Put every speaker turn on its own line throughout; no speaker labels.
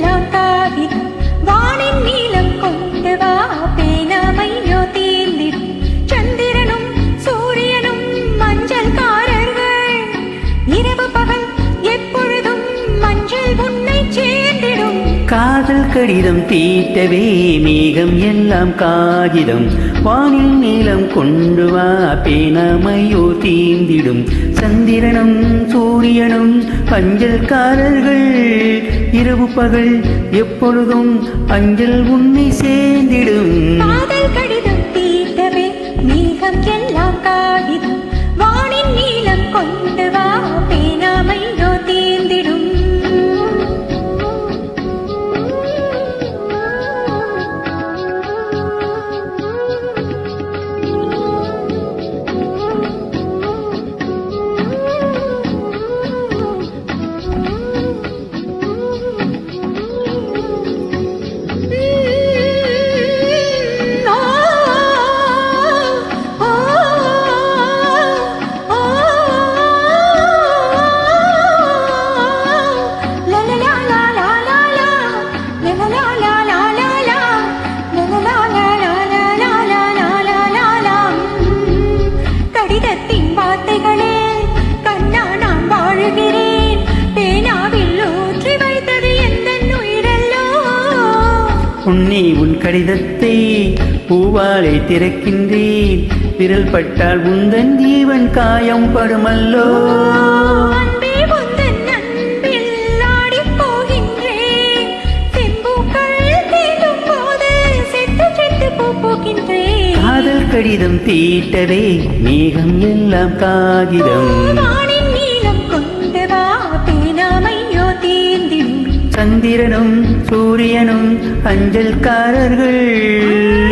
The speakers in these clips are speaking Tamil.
எல்லாம் காகிதம் வானின் நீளம் கொண்டு வா பேனாமையோ தீர்ந்திடும் சந்திரனும் சூரியனும் மஞ்சள் காரர்கள் இரவு பகல் எப்பொழுதும் மஞ்சள் உன்னை சேர்ந்திடும்
காதல் கடிதம் தீட்டவே மேகம் எல்லாம் காகிதம் வானில் நீளம் கொண்டு வா பேனாமையோ தீர்ந்திடும் சந்திரனும் சூரியனும் அஞ்சல்காரர்கள் இரவு பகல் எப்பொழுதும் அஞ்சல் உன்னை சேர்ந்திடும்
காதல் கடிதம் தீட்டவே மேகம் எல்லாம் காகிதம் வானின் நீளம் கொண்டு வா பேனாமையோ தீர்ந்திடும்
உன்னை உன் கடிதத்தை பூவாலை திறக்கின்றேன் விரல் பட்டால் உந்தன் ஜீவன் காயம் படுமல்லோ காதல் கடிதம் தீட்டவே மேகம் எல்லாம் காகிதம் சந்திரனும் சூரியனும் அஞ்சல்காரர்கள்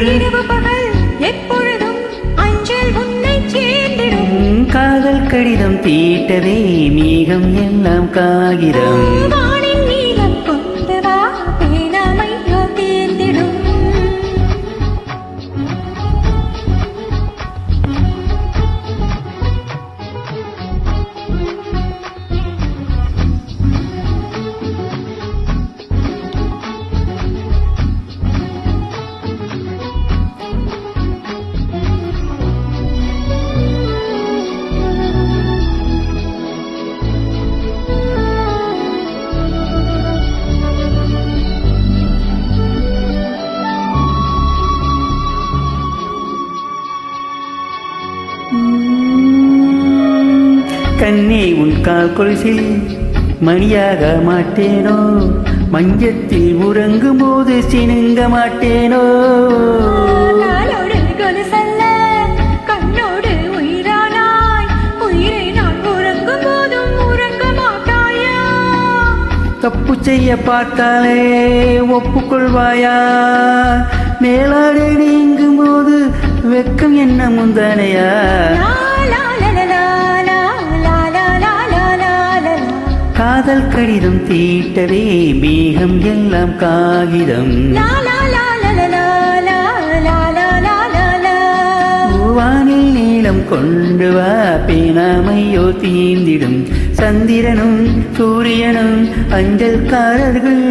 இரவு பகல் எப்பொழுதும் அஞ்சல் உன்னை சேர்ந்திடும்
காதல் கடிதம் தீட்டவே மேகம் எல்லாம் காகிதம்
வானின் நீளம் கொண்டு வா பேனாமையோ தீர்ந்திடும்
கண்ணே உன் கால் கொலுசில் மணியாக மாட்டேனோ மஞ்சத்தில் உறங்கும் போது சினுங்க மாட்டேனோ
கண்ணோடு உயிரானாய் உயிரை நான் உறங்கும் போதும் உறங்க மாட்டாயா
தப்பு செய்ய பார்த்தாலே ஒப்புக்கொள்வாயா மேலாடை நீங்கும் போது வெக்கம் என்ன முந்தானையா காதல் கடிதம் தீட்டவே மேகம் எல்லாம் காகிதம் வானில் நீளம் கொண்டு வா பேனாமையோ தீர்ந்திடும் சந்திரனும் சூரியனும் அஞ்சல்காரர்கள்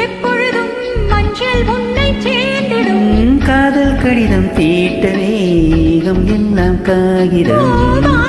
எப்பொழுதும் மஞ்சள் உன்னை சேர்ந்திடும்
காதல் கடிதம் தீட்டவே மேகம் எல்லாம் காகிதம்